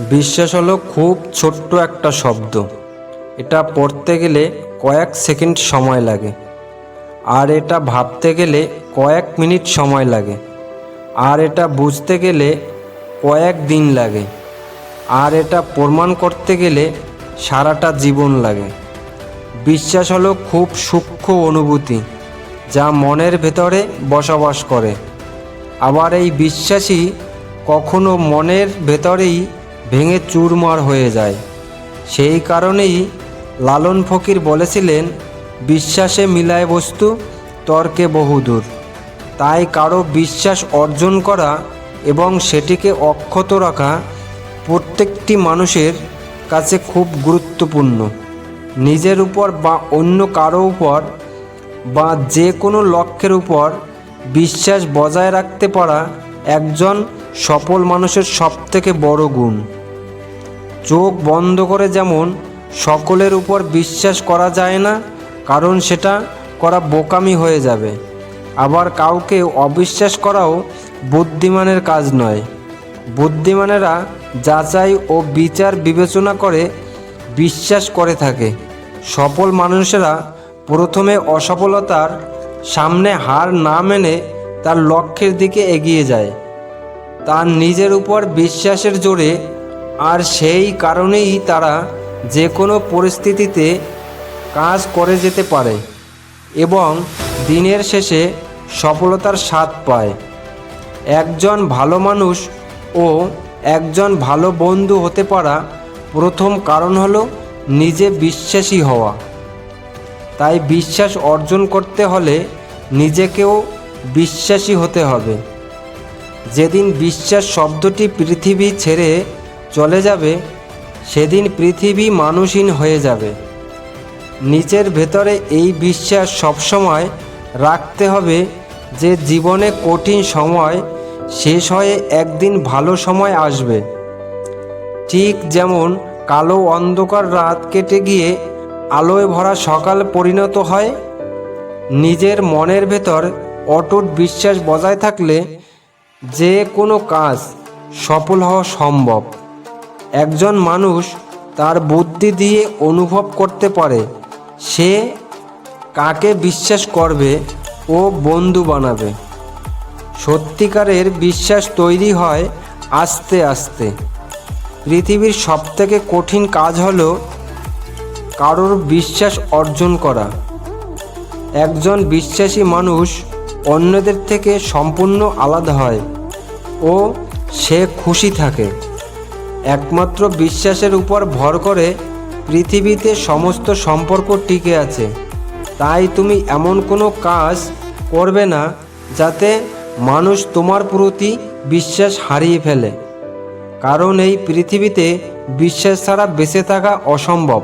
বিশ্বাস হলো খুব ছোট্ট একটা শব্দ। এটা পড়তে গেলে কয়েক সেকেন্ড সময় লাগে, আর এটা ভাবতে গেলে কয়েক মিনিট সময় লাগে, আর এটা বুঝতে গেলে কয়েক দিন লাগে, আর এটা প্রমাণ করতে গেলে সারাটা জীবন লাগে। বিশ্বাস হলো খুব সূক্ষ্ম অনুভূতি যা মনের ভেতরে বসবাস করে। আবার এই বিশ্বাসই কখনো মনের ভেতরেই ভেঙে চুরমার হয়ে যায়। সেই কারণেই লালন ফকির বলেছিলেন, বিশ্বাসে মিলায় বস্তু, তর্কে বহুদূর। তাই কারো বিশ্বাস অর্জন করা এবং সেটিকে অক্ষত রাখা প্রত্যেকটি মানুষের কাছে খুব গুরুত্বপূর্ণ। নিজের উপর বা অন্য কারো উপর বা যে কোনো লক্ষ্যের উপর বিশ্বাস বজায় রাখতে পারা একজন সফল মানুষের সবথেকে বড় গুণ। চোখ বন্ধ করে যেমন সকলের উপর বিশ্বাস করা যায় না, কারণ সেটা করা বোকামি হয়ে যাবে। আবার কাউকে অবিশ্বাস করাও বুদ্ধিমানের কাজ নয়। বুদ্ধিমানেরা যাচাই ও বিচার বিবেচনা করে বিশ্বাস করে থাকে। সফল মানুষেরা প্রথমে অসফলতার সামনে হার না মেনে তার লক্ষ্যের দিকে এগিয়ে যায়, তার নিজের উপর বিশ্বাসের জোরে। আর সেই কারণেই তারা যে কোনো পরিস্থিতিতে কাজ করে যেতে পারে এবং দিনের শেষে সফলতার স্বাদ পায়। একজন ভালো মানুষ ও একজন ভালো বন্ধু হতে পারা প্রথম কারণ হলো নিজে বিশ্বাসী হওয়া। তাই বিশ্বাস অর্জন করতে হলে নিজেকেও বিশ্বাসী হতে হবে। যেদিন বিশ্বাস শব্দটি পৃথিবী ছেড়ে চলে যাবে, সেদিন পৃথিবী মানুষহীন হয়ে যাবে। নিজের ভেতরে এই বিশ্বাস সবসময় রাখতে হবে যে জীবনে কঠিন সময় শেষ হয়ে একদিন ভালো সময় আসবে। ঠিক যেমন কালো অন্ধকার রাত কেটে গিয়ে আলোয় ভরা সকাল পরিণত হয়। নিজের মনের ভেতর অটুট বিশ্বাস বজায় থাকলে যে কোনো কাজ সফল হওয়া সম্ভব। একজন মানুষ তার বুদ্ধি দিয়ে অনুভব করতে পারে সে কাকে বিশ্বাস করবে ও বন্ধু বানাবে। সত্যিকারের বিশ্বাস তৈরি হয় আস্তে আস্তে। পৃথিবীর সবথেকে কঠিন কাজ হলো কারোর বিশ্বাস অর্জন করা। একজন বিশ্বাসী মানুষ অন্যদের থেকে সম্পূর্ণ আলাদা হয় ও সে খুশি থাকে। একমাত্র বিশ্বাসের উপর ভর করে পৃথিবীতে সমস্ত সম্পর্ক টিকে আছে। তাই তুমি এমন কোনো কাজ করবে না যাতে মানুষ তোমার প্রতি বিশ্বাস হারিয়ে ফেলে, কারণ এই পৃথিবীতে বিশ্বাস ছাড়া বেঁচে থাকা অসম্ভব।